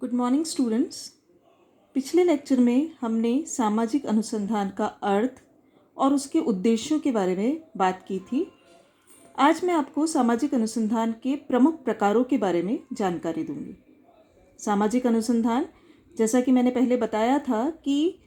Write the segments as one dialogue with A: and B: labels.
A: Good morning students. पिछले lecture में हमने सामाजिक अनुसंधान का अर्थ और उसके उद्देश्यों के बारे में बात की थी। आज मैं आपको सामाजिक अनुसंधान के प्रमुख प्रकारों के बारे में जानकारी दूंगी। सामाजिक अनुसंधान, जैसा कि मैंने पहले बताया था, कि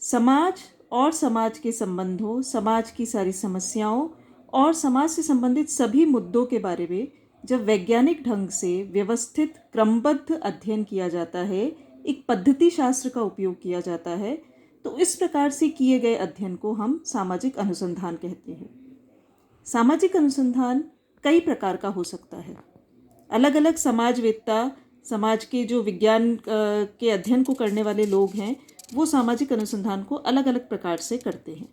A: समाज और समाज के संबंधों, समाज की सारी समस्याओं और समाज से संबंधित सभी मुद्दों के बारे में जब वैज्ञानिक ढंग से व्यवस्थित क्रमबद्ध अध्ययन किया जाता है, एक पद्धति शास्त्र का उपयोग किया जाता है, तो इस प्रकार से किए गए अध्ययन को हम सामाजिक अनुसंधान कहते हैं। सामाजिक अनुसंधान कई प्रकार का हो सकता है। अलग अलग समाजवेत्ता, समाज के जो विज्ञान के अध्ययन को करने वाले लोग हैं, वो सामाजिक अनुसंधान को अलग अलग प्रकार से करते हैं।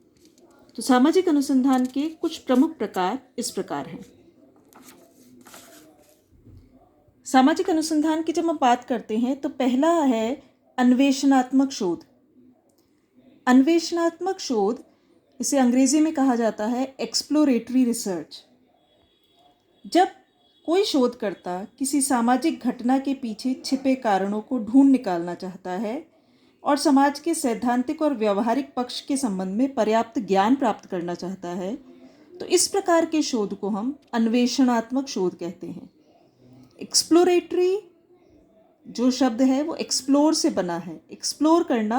A: तो सामाजिक अनुसंधान के कुछ प्रमुख प्रकार इस प्रकार हैं। सामाजिक अनुसंधान की जब हम बात करते हैं तो पहला है अन्वेषणात्मक शोध। अन्वेषणात्मक शोध, इसे अंग्रेजी में कहा जाता है एक्सप्लोरेटरी रिसर्च। जब कोई शोधकर्ता किसी सामाजिक घटना के पीछे छिपे कारणों को ढूंढ निकालना चाहता है और समाज के सैद्धांतिक और व्यवहारिक पक्ष के संबंध में पर्याप्त ज्ञान प्राप्त करना चाहता है, तो इस प्रकार के शोध को हम अन्वेषणात्मक शोध कहते हैं। एक्सप्लोरेटरी जो शब्द है वो एक्सप्लोर से बना है। एक्सप्लोर करना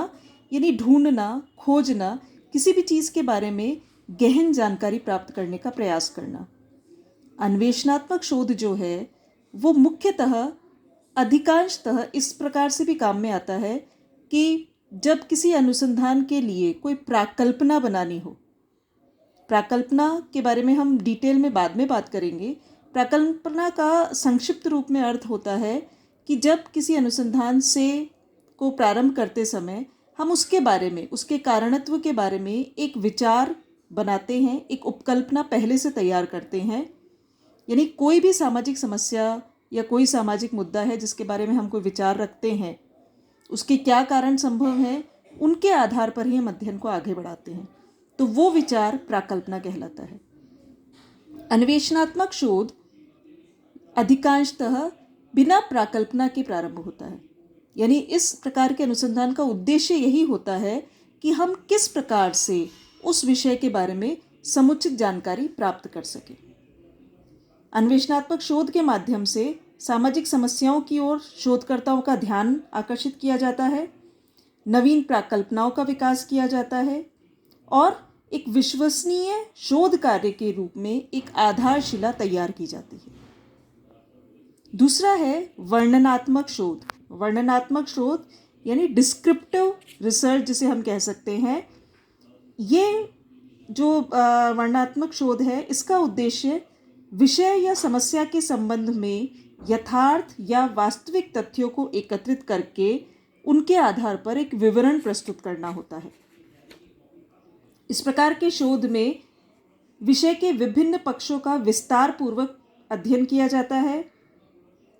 A: यानी ढूंढना, खोजना, किसी भी चीज़ के बारे में गहन जानकारी प्राप्त करने का प्रयास करना। अन्वेषणात्मक शोध जो है वो मुख्यतः, अधिकांशतः इस प्रकार से भी काम में आता है कि जब किसी अनुसंधान के लिए कोई प्राकल्पना बनानी हो। प्राकल्पना के बारे में हम डिटेल में बाद में बात करेंगे। प्राकल्पना का संक्षिप्त रूप में अर्थ होता है कि जब किसी अनुसंधान से को प्रारंभ करते समय हम उसके बारे में, उसके कारणत्व के बारे में एक विचार बनाते हैं, एक उपकल्पना पहले से तैयार करते हैं। यानी कोई भी सामाजिक समस्या या कोई सामाजिक मुद्दा है जिसके बारे में हम कोई विचार रखते हैं, उसके क्या कारण संभव है, उनके आधार पर ही हम अध्ययन को आगे बढ़ाते हैं। तो वो विचार प्राकल्पना कहलाता है। अन्वेषणात्मक शोध अधिकांशतः बिना प्राकल्पना के प्रारंभ होता है। यानी इस प्रकार के अनुसंधान का उद्देश्य यही होता है कि हम किस प्रकार से उस विषय के बारे में समुचित जानकारी प्राप्त कर सकें। अन्वेषणात्मक शोध के माध्यम से सामाजिक समस्याओं की ओर शोधकर्ताओं का ध्यान आकर्षित किया जाता है, नवीन प्राकल्पनाओं का विकास किया जाता है और एक विश्वसनीय शोध कार्य के रूप में एक आधारशिला तैयार की जाती है। दूसरा है वर्णनात्मक शोध। वर्णनात्मक शोध यानी डिस्क्रिप्टिव रिसर्च जिसे हम कह सकते हैं। ये जो वर्णनात्मक शोध है, इसका उद्देश्य विषय या समस्या के संबंध में यथार्थ या वास्तविक तथ्यों को एकत्रित करके उनके आधार पर एक विवरण प्रस्तुत करना होता है। इस प्रकार के शोध में विषय के विभिन्न पक्षों का विस्तार पूर्वक अध्ययन किया जाता है।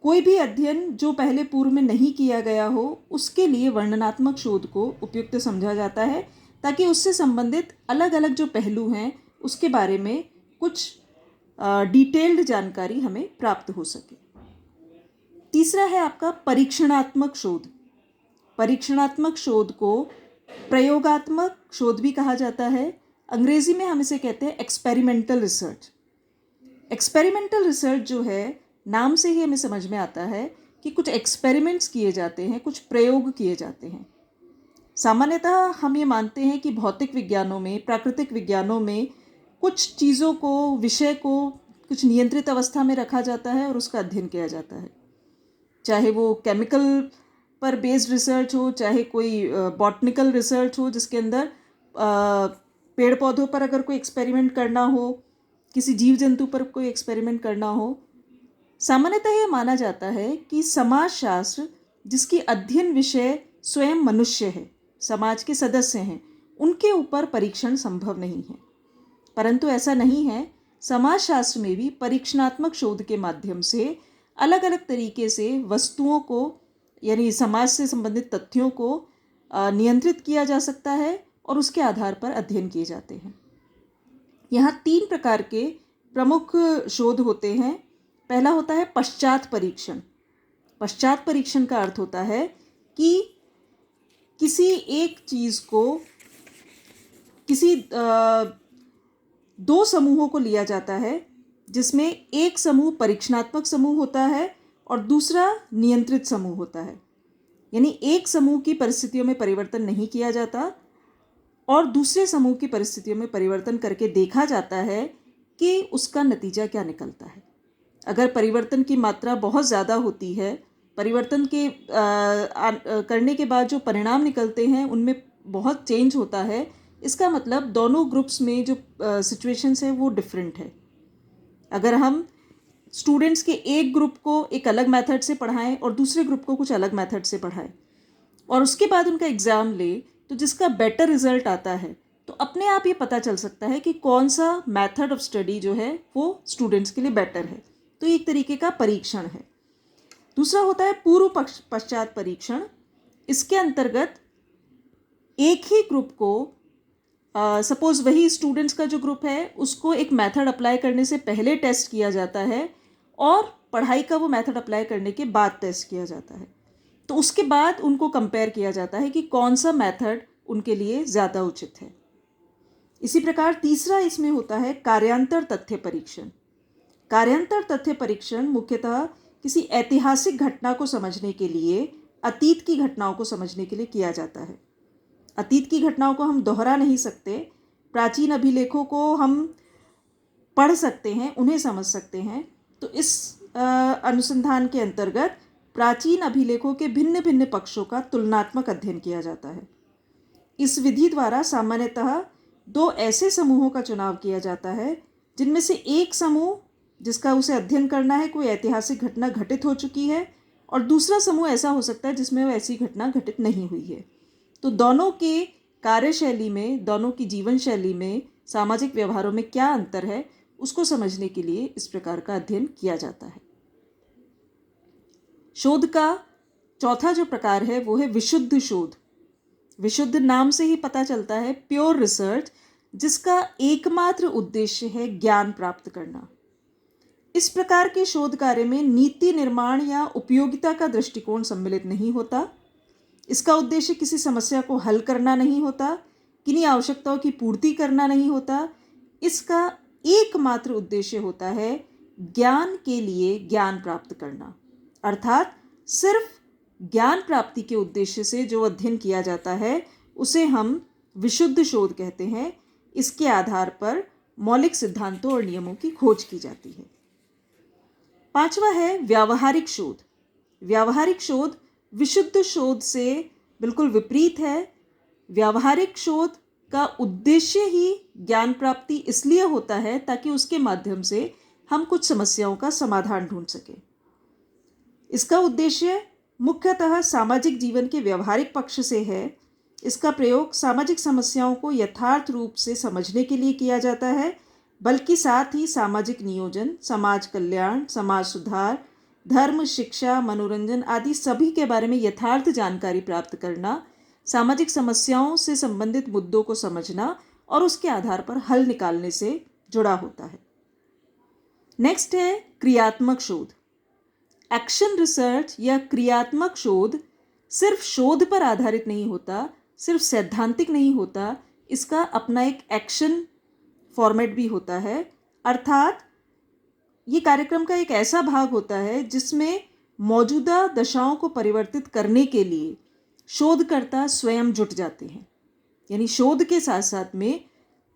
A: कोई भी अध्ययन जो पहले पूर्व में नहीं किया गया हो, उसके लिए वर्णनात्मक शोध को उपयुक्त समझा जाता है, ताकि उससे संबंधित अलग अलग जो पहलू हैं उसके बारे में कुछ डिटेल्ड जानकारी हमें प्राप्त हो सके। तीसरा है आपका परीक्षणात्मक शोध। परीक्षणात्मक शोध को प्रयोगात्मक शोध भी कहा जाता है। अंग्रेजी में हम इसे कहते हैं एक्सपेरिमेंटल रिसर्च। एक्सपेरिमेंटल रिसर्च जो है, नाम से ही हमें समझ में आता है कि कुछ एक्सपेरिमेंट्स किए जाते हैं, कुछ प्रयोग किए जाते हैं। सामान्यतः हम ये मानते हैं कि भौतिक विज्ञानों में, प्राकृतिक विज्ञानों में कुछ चीज़ों को, विषय को कुछ नियंत्रित अवस्था में रखा जाता है और उसका अध्ययन किया जाता है। चाहे वो केमिकल पर बेस्ड रिसर्च हो, चाहे कोई बॉटनिकल रिसर्च हो जिसके अंदर पेड़ पौधों पर अगर कोई एक्सपेरिमेंट करना हो, किसी जीव जंतु पर कोई एक्सपेरिमेंट करना हो। सामान्यतः यह माना जाता है कि समाजशास्त्र, जिसकी अध्ययन विषय स्वयं मनुष्य है, समाज के सदस्य हैं, उनके ऊपर परीक्षण संभव नहीं है। परंतु ऐसा नहीं है। समाजशास्त्र में भी परीक्षणात्मक शोध के माध्यम से अलग अलग तरीके से वस्तुओं को, यानी समाज से संबंधित तथ्यों को नियंत्रित किया जा सकता है और उसके आधार पर अध्ययन किए जाते हैं। यहाँ 3 प्रकार के प्रमुख शोध होते हैं। पहला होता है पश्चात परीक्षण। पश्चात परीक्षण का अर्थ होता है कि किसी एक चीज़ को किसी दो समूहों को लिया जाता है, जिसमें एक समूह परीक्षणात्मक समूह होता है और दूसरा नियंत्रित समूह होता है। यानी एक समूह की परिस्थितियों में परिवर्तन नहीं किया जाता और दूसरे समूह की परिस्थितियों में परिवर्तन करके देखा जाता है कि उसका नतीजा क्या निकलता है। अगर परिवर्तन की मात्रा बहुत ज़्यादा होती है, परिवर्तन के करने के बाद जो परिणाम निकलते हैं उनमें बहुत चेंज होता है, इसका मतलब दोनों ग्रुप्स में जो सिचुएशंस है वो डिफरेंट है। अगर हम स्टूडेंट्स के एक ग्रुप को एक अलग मेथड से पढ़ाएं और दूसरे ग्रुप को कुछ अलग मेथड से पढ़ाएं और उसके बाद उनका एग्ज़ाम ले, तो जिसका बेटर रिजल्ट आता है तो अपने आप ये पता चल सकता है कि कौन सा मेथड ऑफ स्टडी जो है वो स्टूडेंट्स के लिए बेटर है। तो एक तरीके का परीक्षण है। दूसरा होता है पूर्व पश्चात परीक्षण। इसके अंतर्गत एक ही ग्रुप को सपोज वही स्टूडेंट्स का जो ग्रुप है उसको एक मेथड अप्लाई करने से पहले टेस्ट किया जाता है और पढ़ाई का वो मेथड अप्लाई करने के बाद टेस्ट किया जाता है। तो उसके बाद उनको कंपेयर किया जाता है कि कौन सा मेथड उनके लिए ज़्यादा उचित है। इसी प्रकार तीसरा इसमें होता है कार्यांतर तथ्य परीक्षण। कार्यांतर तथ्य परीक्षण मुख्यतः किसी ऐतिहासिक घटना को समझने के लिए, अतीत की घटनाओं को समझने के लिए किया जाता है। अतीत की घटनाओं को हम दोहरा नहीं सकते, प्राचीन अभिलेखों को हम पढ़ सकते हैं, उन्हें समझ सकते हैं। तो इस अनुसंधान के अंतर्गत प्राचीन अभिलेखों के भिन्न भिन्न पक्षों का तुलनात्मक अध्ययन किया जाता है। इस विधि द्वारा सामान्यतः दो ऐसे समूहों का चुनाव किया जाता है जिनमें से एक समूह जिसका उसे अध्ययन करना है कोई ऐतिहासिक घटना घटित हो चुकी है और दूसरा समूह ऐसा हो सकता है जिसमें वो ऐसी घटना घटित नहीं हुई है। तो दोनों के कार्यशैली में, दोनों की जीवन शैली में, सामाजिक व्यवहारों में क्या अंतर है उसको समझने के लिए इस प्रकार का अध्ययन किया जाता है। शोध का चौथा जो प्रकार है वो है विशुद्ध शोध। विशुद्ध नाम से ही पता चलता है, प्योर रिसर्च, जिसका एकमात्र उद्देश्य है ज्ञान प्राप्त करना। इस प्रकार के शोध कार्य में नीति निर्माण या उपयोगिता का दृष्टिकोण सम्मिलित नहीं होता। इसका उद्देश्य किसी समस्या को हल करना नहीं होता, किन्हीं आवश्यकताओं की पूर्ति करना नहीं होता। इसका एकमात्र उद्देश्य होता है ज्ञान के लिए ज्ञान प्राप्त करना। अर्थात सिर्फ ज्ञान प्राप्ति के उद्देश्य से जो अध्ययन किया जाता है उसे हम विशुद्ध शोध कहते हैं। इसके आधार पर मौलिक सिद्धांतों और नियमों की खोज की जाती है। पांचवा है व्यावहारिक शोध। व्यावहारिक शोध विशुद्ध शोध से बिल्कुल विपरीत है। व्यावहारिक शोध का उद्देश्य ही ज्ञान प्राप्ति इसलिए होता है ताकि उसके माध्यम से हम कुछ समस्याओं का समाधान ढूंढ सकें। इसका उद्देश्य मुख्यतः सामाजिक जीवन के व्यवहारिक पक्ष से है। इसका प्रयोग सामाजिक समस्याओं को यथार्थ रूप से समझने के लिए किया जाता है, बल्कि साथ ही सामाजिक नियोजन, समाज कल्याण, समाज सुधार, धर्म, शिक्षा, मनोरंजन आदि सभी के बारे में यथार्थ जानकारी प्राप्त करना, सामाजिक समस्याओं से संबंधित मुद्दों को समझना और उसके आधार पर हल निकालने से जुड़ा होता है। नेक्स्ट है क्रियात्मक शोध। एक्शन रिसर्च या क्रियात्मक शोध सिर्फ शोध पर आधारित नहीं होता, सिर्फ सैद्धांतिक नहीं होता, इसका अपना एक एक्शन फॉर्मेट भी होता है। अर्थात ये कार्यक्रम का एक ऐसा भाग होता है जिसमें मौजूदा दशाओं को परिवर्तित करने के लिए शोधकर्ता स्वयं जुट जाते हैं। यानी शोध के साथ साथ में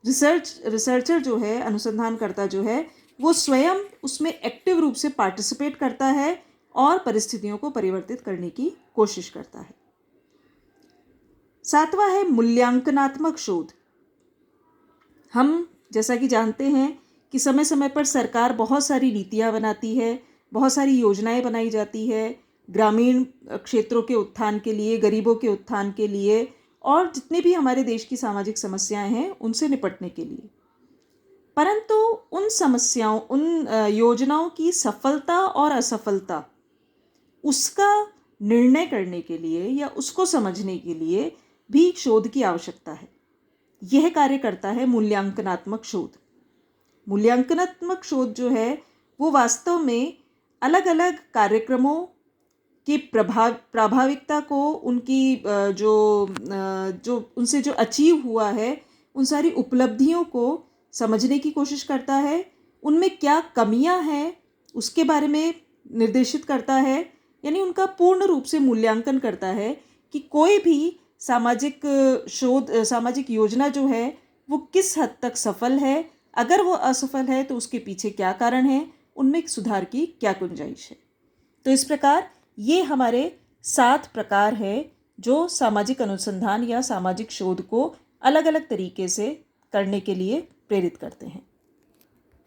A: रिसर्चर जो है, अनुसंधानकर्ता जो है, वो स्वयं उसमें एक्टिव रूप से पार्टिसिपेट करता है और परिस्थितियों को परिवर्तित करने की कोशिश करता है। सातवां है मूल्यांकनात्मक शोध। हम जैसा कि जानते हैं कि समय समय पर सरकार बहुत सारी नीतियां बनाती है, बहुत सारी योजनाएं बनाई जाती है ग्रामीण क्षेत्रों के उत्थान के लिए, गरीबों के उत्थान के लिए और जितने भी हमारे देश की सामाजिक समस्याएं हैं उनसे निपटने के लिए। परंतु उन समस्याओं, उन योजनाओं की सफलता और असफलता उसका निर्णय करने के लिए या उसको समझने के लिए भी शोध की आवश्यकता है। यह कार्य करता है मूल्यांकनात्मक शोध। मूल्यांकनात्मक शोध जो है वो वास्तव में अलग अलग कार्यक्रमों की प्रभाविकता को, उनकी जो उनसे जो अचीव हुआ है उन सारी उपलब्धियों को समझने की कोशिश करता है, उनमें क्या कमियां हैं उसके बारे में निर्देशित करता है, यानी उनका पूर्ण रूप से मूल्यांकन करता है कि कोई भी सामाजिक सामाजिक योजना जो है वो किस हद तक सफल है, अगर वो असफल है तो उसके पीछे क्या कारण है, उनमें सुधार की क्या गुंजाइश है। तो इस प्रकार ये हमारे 7 प्रकार है जो सामाजिक अनुसंधान या सामाजिक शोध को अलग अलग तरीके से करने के लिए प्रेरित करते हैं।